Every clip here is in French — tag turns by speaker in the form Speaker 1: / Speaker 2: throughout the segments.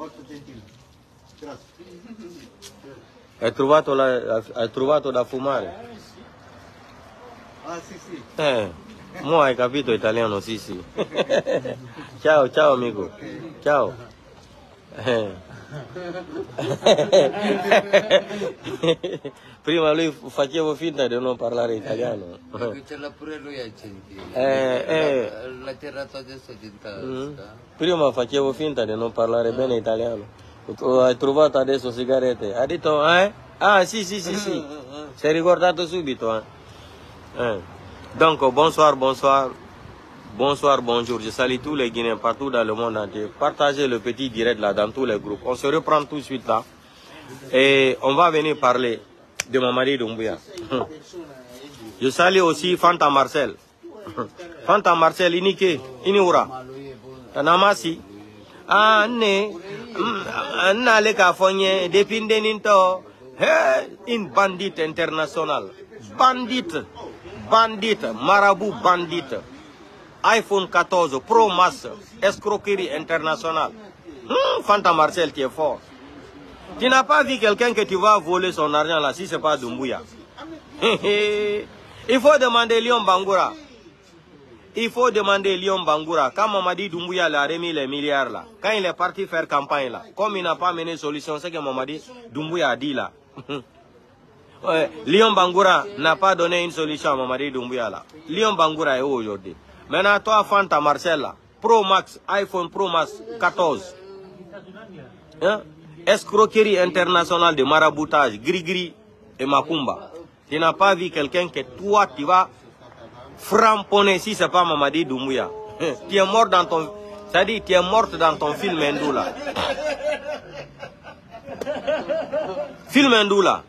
Speaker 1: Molto gentile. Grazie.
Speaker 2: Hai trovato da fumare?
Speaker 1: Ah, sì, sì.
Speaker 2: Mo hai capito italiano, sì, sì. Ciao, ciao amico. Ciao. Prima lui faceva finta di non parlare italiano.
Speaker 3: Ce l'ha pure lui a sentire. L'ha tirato adesso di tasca.
Speaker 2: Prima facevo finta di non parlare bene italiano. Hai trovato adesso sigarette? Ha detto, Ah, sì, sì, sì, sì. Si è ricordato subito, Donc, bonsoir, bonsoir. Bonsoir, bonjour. Je salue tous les Guinéens partout dans le monde entier. Partagez le petit direct là dans tous les groupes. On se reprend tout de suite là. Et on va venir parler de Mamadi Doumbouya. Je salue aussi Fanta Marcel. Fanta Marcel, Inike, Iniura. Tanamasi. Nale Kafonye, Depindeninto. Une bandite internationale. Bandite. Bandite. Marabout bandite. iPhone 14 Pro Max, escroquerie internationale. Fanta Marcel, tu es fort. Tu n'as pas vu quelqu'un que tu vas voler son argent là si ce n'est pas Doumbouya. Il faut demander Lyon Bangoura. Il faut demander Lyon Bangoura. Quand Mamadi Doumbouya a remis les milliards là, quand il est parti faire campagne là, comme il n'a pas mené solution, c'est que Mamadi Doumbouya a dit là. Lyon Bangoura n'a pas donné une solution à Mamadi Doumbouya là. Lyon Bangoura est où aujourd'hui? Maintenant, toi, Fanta Marcel, là, Pro Max, iPhone Pro Max 14. Escroquerie internationale de maraboutage, Gris-Gris et Makumba. Tu n'as pas vu quelqu'un que toi, tu vas framponner si ce n'est pas Mamadi Doumbouya. Tu es mort dans ton... C'est-à-dire, tu es morte dans ton film hindou, là. Film hindou, là.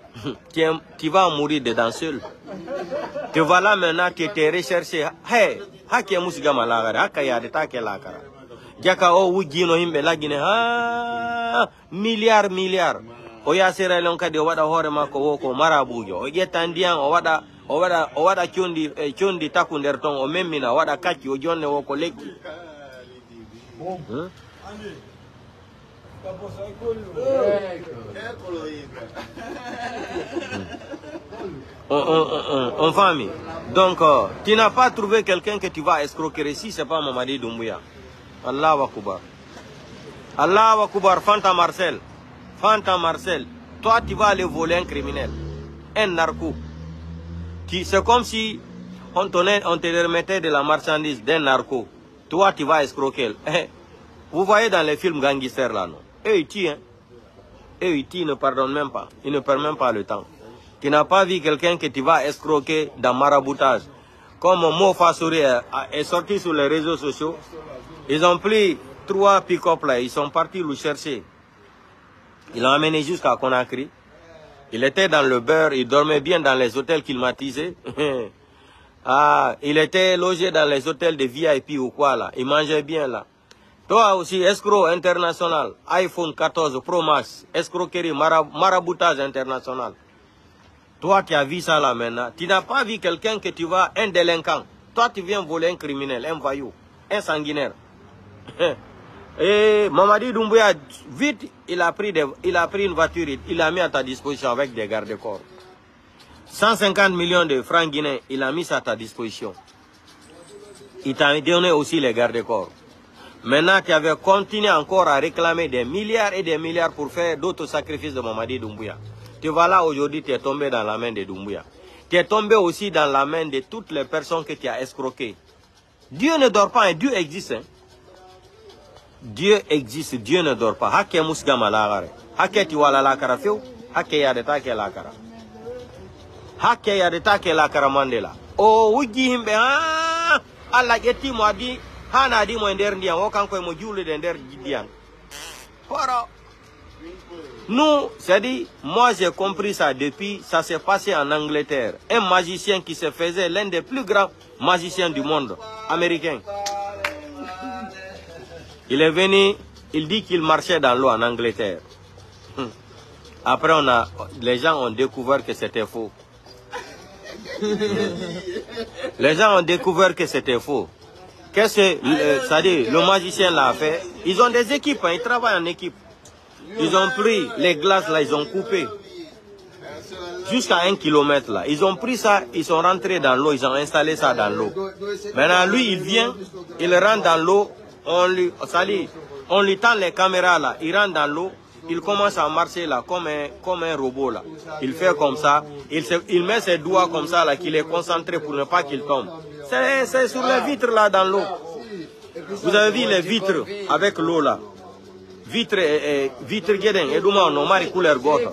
Speaker 2: Tu vas mourir dedans seul. Te voilà maintenant, tu t'es recherché. Hey! Hake musiga malagare haka ya de take lakara jaka o wujino himbe lagine milliard o ya sera lonka de wada hore mako woko marabujo o jetandian o wada chondi takunder ton o memmina wada kacci o jonne woko lekki On famille. Donc, tu n'as pas trouvé quelqu'un que tu vas escroquer si ce n'est pas Mamadi Doumbouya. Allah wa Kubar. Allah wa Kubar, Fanta Marcel. Fanta Marcel. Toi, tu vas aller voler un criminel. Un narco. C'est comme si on te remettait de la marchandise d'un narco. Toi, tu vas escroquer. Vous voyez dans les films gangsters là, non? Eux, ils tuent. Eux, ils tuent, ils ne pardonnent même pas. Ils ne perdent même pas le temps. Tu n'as pas vu quelqu'un que tu vas escroquer dans maraboutage. Comme Mofa Souri est sorti sur les réseaux sociaux, ils ont pris 3 pick-up là, ils sont partis le chercher. Ils l'ont amené jusqu'à Conakry. Il était dans le beurre, il dormait bien dans les hôtels climatisés. Il était logé dans les hôtels de VIP ou quoi là, il mangeait bien là. Toi aussi, escroc international, iPhone 14 Pro Max, escroquerie, maraboutage international. Toi, tu as vu ça là maintenant. Tu n'as pas vu quelqu'un que tu vas, un délinquant. Toi, tu viens voler un criminel, un voyou, un sanguinaire. Et Mamadi Doumbouya, vite, il a pris une voiture, il l'a mis à ta disposition avec des gardes-corps. 150 millions de francs guinéens, il a mis ça à ta disposition. Il t'a donné aussi les gardes-corps. Maintenant, tu avais continué encore à réclamer des milliards et des milliards pour faire d'autres sacrifices de Mamadi Doumbouya. Tu vois là, aujourd'hui, tu es tombé dans la main de Doumbouya. Tu es tombé aussi dans la main de toutes les personnes que tu as escroquées. Dieu ne dort pas, hein. Dieu existe. Hein. Dieu existe, Dieu ne dort pas. Hake musga malagare. Hake tiwala la karafio. Hake yadeta ke la kara. Hake yadeta ke la kara mandela. Oh, uji himbe ha. Allah yeti mo adi. Hana di mo ender ndian. Wokan ko mo jule de nder jidian. Para. Nous, c'est-à-dire, moi j'ai compris ça depuis, ça s'est passé en Angleterre. Un magicien qui se faisait l'un des plus grands magiciens du monde, américain. Il est venu, il dit qu'il marchait dans l'eau en Angleterre. Après, les gens ont découvert que c'était faux. Les gens ont découvert que c'était faux. Qu'est-ce que, c'est-à-dire, le magicien l'a fait? Ils ont des équipes, hein, ils travaillent en équipe. Ils ont pris les glaces là, ils ont coupé. Jusqu'à 1 kilomètre là. Ils ont pris ça, ils sont rentrés dans l'eau, ils ont installé ça dans l'eau. Maintenant, lui, il vient, il rentre dans l'eau, on lui tend les caméras là, il rentre dans l'eau, il commence à marcher là, comme un robot là. Il fait comme ça, il met ses doigts comme ça là, qu'il est concentré pour ne pas qu'il tombe. C'est sur les vitres là dans l'eau. Vous avez vu les vitres avec l'eau là. Vitre geden e duma no mari couleur goto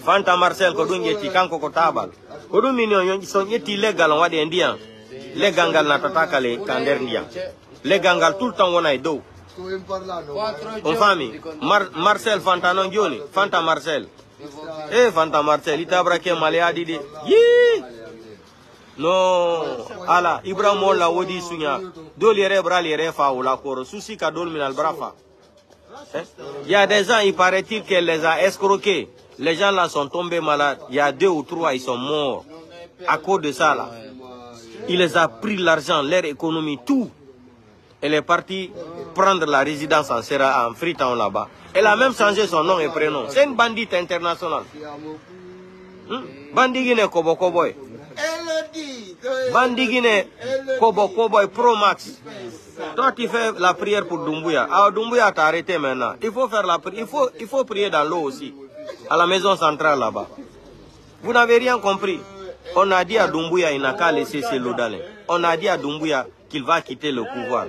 Speaker 2: Fanta Marcel ko dum yetti kanko ko tabal ko dum min yon so yetti legal on wadi ndiyan legal ngal na tataka le kander ndiyan legal ngal tout le temps wona e dow on fami Marcel Fanta non joni Fanta Marcel Fanta Marcel itabra ke maleadi de yi no ala Ibrahim la wodi sunya dol yere bral yere fa wala ko susi ka dol min al brafa. Il y a des gens, il paraît-il qu'elle les a escroqués. Les gens là sont tombés malades. Il y a 2 ou 3, ils sont morts. À cause de ça là. Il les a pris l'argent, leur économie, tout. Elle est partie prendre la résidence en Freetown là-bas. Elle a même changé son nom et prénom. C'est une bandite internationale. Bandigine Kobo Koboy. Bandigine Kobo Koboy Pro Max. Toi, tu fais la prière pour Doumbouya. Alors, Doumbouya t'a arrêté maintenant. Il faut faire la prière. Il faut prier dans l'eau aussi. À la maison centrale là-bas. Vous n'avez rien compris. On a dit à Doumbouya, il n'a qu'à laisser ses lodalins. On a dit à Doumbouya qu'il va quitter le pouvoir.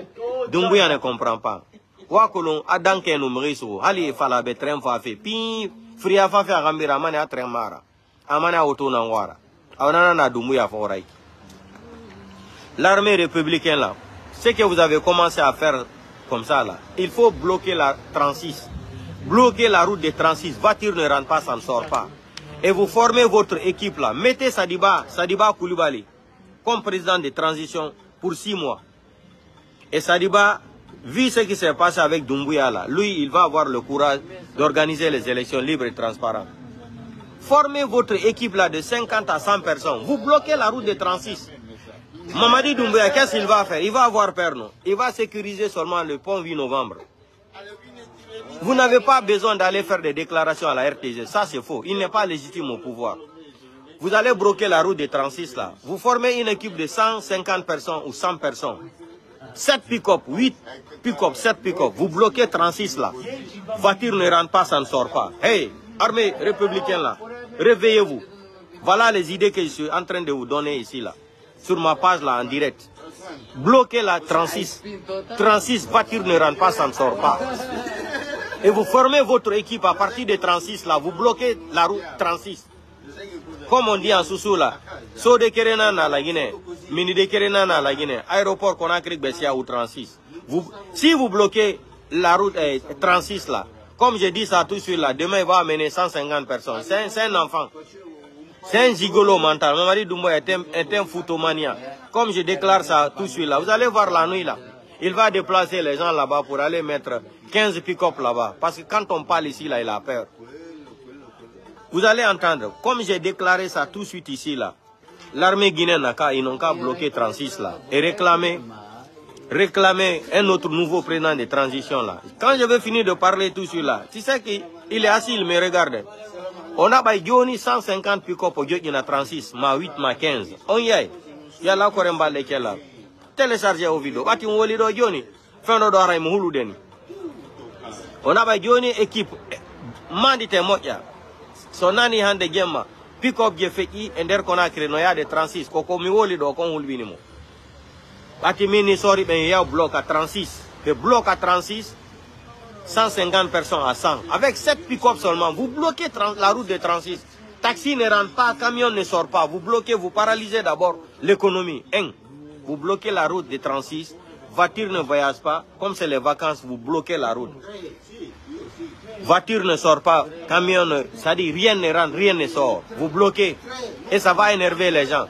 Speaker 2: Doumbouya ne comprend pas. Wakolon, Adanke Numriso, Ali Fala Betrem Fafe, Pi, Fria Fafe Rambira, Mane Atremara, Amana Otonawara. Aonana Doumbouya Foray. L'armée républicaine là. Ce que vous avez commencé à faire comme ça là, il faut bloquer la 36. Bloquer la route des 36. Voiture ne rentre pas, ça ne sort pas. Et vous formez votre équipe là. Mettez Sadiba Koulibaly comme président de transition pour 6 mois. Et Sadiba, vu ce qui s'est passé avec Doumbouya là, lui, il va avoir le courage d'organiser les élections libres et transparentes. Formez votre équipe là de 50 à 100 personnes. Vous bloquez la route des 36. Mamadi Doumbouya, qu'est-ce qu'il va faire? Il va avoir peur, non? Il va sécuriser seulement le pont 8 novembre. Vous n'avez pas besoin d'aller faire des déclarations à la RTG. Ça, c'est faux. Il n'est pas légitime au pouvoir. Vous allez bloquer la route des 36 là. Vous formez une équipe de 150 personnes ou 100 personnes. 7 pick-up, 8 pick-up, 7 pick-up. Vous bloquez 36 là. Voiture ne rentre pas, ça ne sort pas. Hey, armée républicaine là, réveillez-vous. Voilà les idées que je suis en train de vous donner ici là. Sur ma page là en direct. Bloquez la 36. 36 voitures ne rentrent pas, ça ne sort pas. Et vous formez votre équipe à partir de 36 là. Vous bloquez la route 36. Comme on dit en Soussou là. So de Kerena na la Guinée. Mini de Kerena na la Guinée. Aéroport Conakry Bessia ou 36. Si vous bloquez la route 36 là. Comme je dis ça tout de suite là. Demain il va amener 150 personnes. C'est un enfant. C'est un gigolo mental. Mamadi Doumbouya est un foutomania. Comme je déclare ça tout de suite là. Vous allez voir la nuit là. Il va déplacer les gens là-bas pour aller mettre 15 pick-up là-bas. Parce que quand on parle ici là, il a peur. Vous allez entendre. Comme j'ai déclaré ça tout de suite ici là. L'armée guinéenne, ils n'ont qu'à bloquer 36 là. Et réclamer un autre nouveau président de transition là. Quand je vais finir de parler tout de suite là. Tu sais qu'il est assis, il me regarde. On a by Johnny 150 pick-up au Dieu qui a 36, ma 8, ma 15. On y est. Il y a là encore un bal de là. Téléchargez au vidéo. Bati on vole do Johnny. Fin de doara imhulu deni. On a by Johnny équipe. Mandite moya. Sonani hande gemma. Pick-up je feki ender Conakry no ya de 36. Koko mi woli do kon hulbini mo. Bati mini sorry ben ya bloc à 36. Le bloc à 36. 150 personnes à 100. Avec 7 pick-up seulement, vous bloquez la route de 36. Taxi ne rentre pas, camion ne sort pas. Vous bloquez, vous paralysez d'abord l'économie. Vous bloquez la route de 36. Voiture ne voyage pas. Comme c'est les vacances, vous bloquez la route. Voiture ne sort pas, camion ne... Ça dit rien ne rentre, rien ne sort. Vous bloquez. Et ça va énerver les gens.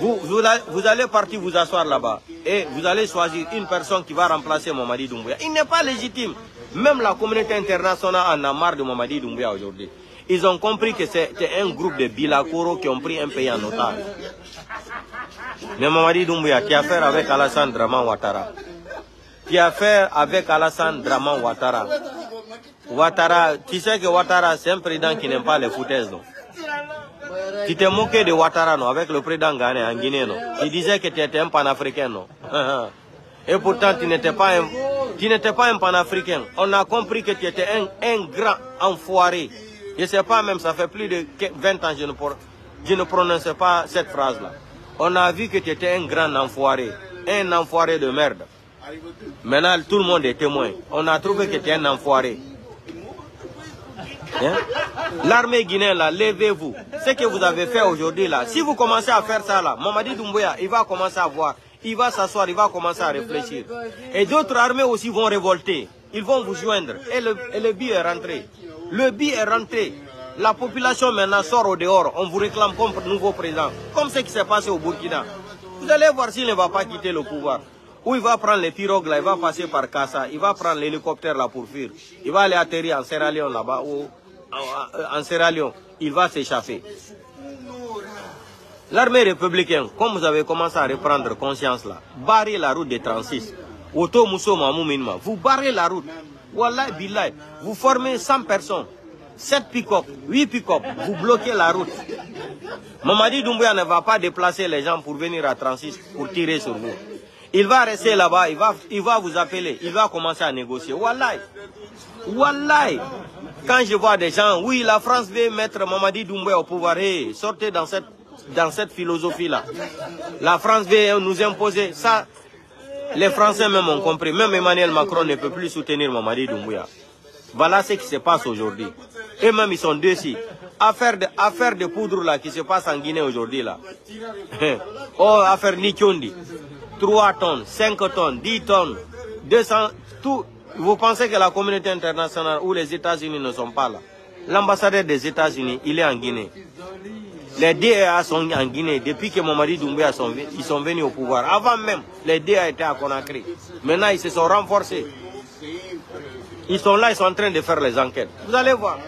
Speaker 2: Vous allez partir vous asseoir là-bas. Et vous allez choisir une personne qui va remplacer Mamadi Doumbouya. Il n'est pas légitime. Même la communauté internationale en a marre de Mamadi Doumbouya aujourd'hui. Ils ont compris que c'était un groupe de Bilakoro qui ont pris un pays en otage. Mais Mamadi Doumbouya, qui a affaire avec Alassane Draman Ouattara. Qui a affaire avec Alassane Draman Ouattara. Ouattara, tu sais que Ouattara, c'est un président qui n'aime pas les foutaises, non? Tu t'es moqué de Ouattara, non, avec le président Ghana en Guinée, non? Il disait que tu étais un panafricain, non? Et pourtant, tu n'étais pas un panafricain. On a compris que tu étais un grand enfoiré. Je ne sais pas même, ça fait plus de 20 ans que je ne prononçais pas cette phrase-là. On a vu que tu étais un grand enfoiré. Un enfoiré de merde. Maintenant, tout le monde est témoin. On a trouvé que tu es un enfoiré. Hein? L'armée guinéenne, là, levez-vous. Ce que vous avez fait aujourd'hui, là, si vous commencez à faire ça, là, Mamadi Doumbouya, il va commencer à voir. Il va s'asseoir, il va commencer à réfléchir. Et d'autres armées aussi vont révolter. Ils vont vous joindre. Et le but est rentré. Le but est rentré. La population maintenant sort au dehors. On vous réclame comme nouveau président. Comme ce qui s'est passé au Burkina. Vous allez voir s'il ne va pas quitter le pouvoir. Ou il va prendre les pirogues là, il va passer par Kassa. Il va prendre l'hélicoptère là pour fuir. Il va aller atterrir en Sierra Leone là-bas. Ou en Sierra Leone. Il va s'échapper. L'armée républicaine, comme vous avez commencé à reprendre conscience là, barrez la route des 36. Auto Mousso Mamou Minma, vous barrez la route. Wallahi billahi, vous formez 100 personnes. 7 pick-up, 8 pick-up, vous bloquez la route. Mamadi Doumbouya ne va pas déplacer les gens pour venir à 36 pour tirer sur vous. Il va rester là-bas, il va vous appeler, il va commencer à négocier. Wallahi. Wallahi. Quand je vois des gens, oui, la France veut mettre Mamadi Doumbouya au pouvoir, hey, sortez dans cette philosophie-là. La France veut nous imposer ça. Les Français même ont compris. Même Emmanuel Macron ne peut plus soutenir Mamadi Doumbouya. Voilà ce qui se passe aujourd'hui. Eux-mêmes, ils sont dessus. Affaire de poudre là qui se passe en Guinée aujourd'hui là. Oh, affaire Nikyondi. 3 tonnes, 5 tonnes, 10 tonnes, 200, tout. Vous pensez que la communauté internationale ou les États-Unis ne sont pas là? L'ambassadeur des États-Unis, il est en Guinée. Les DEA sont en Guinée depuis que Mamadi Doumbouya ils sont venus au pouvoir. Avant même, les DEA étaient à Conakry. Maintenant, ils se sont renforcés. Ils sont là, ils sont en train de faire les enquêtes. Vous allez voir.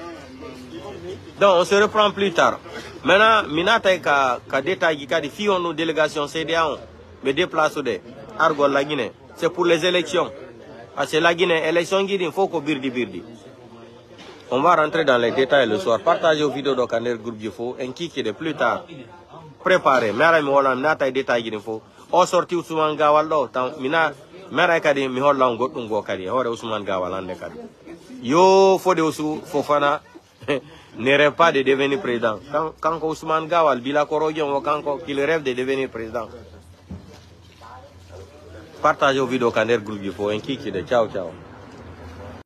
Speaker 2: Donc, on se reprend plus tard. Maintenant, Minata ka détaillé ka di fion nos délégations CDAO me déplace de Argol la Guinée. C'est pour les élections. Parce que la Guinée, élection Guinée, il faut qu'on birdi. On va rentrer dans les détails le soir. Partagez vos vidéos dans le groupe du faux. Un kick de plus tard. Préparez. Mera mi wala minata détail Guinée faux. On sorti Ousmane Gawal do. Mera kadi mi holla on goddum go kadi. Hore Ousmane Gawal ande kadi. Yo fode Ousou Fofana ne rêve pas de devenir président. Quand Ousmane Gawal bila korogion quand qu'il rêve de devenir président. Partagez vos vidéos dans le groupe du faux. Un kick de ciao ciao.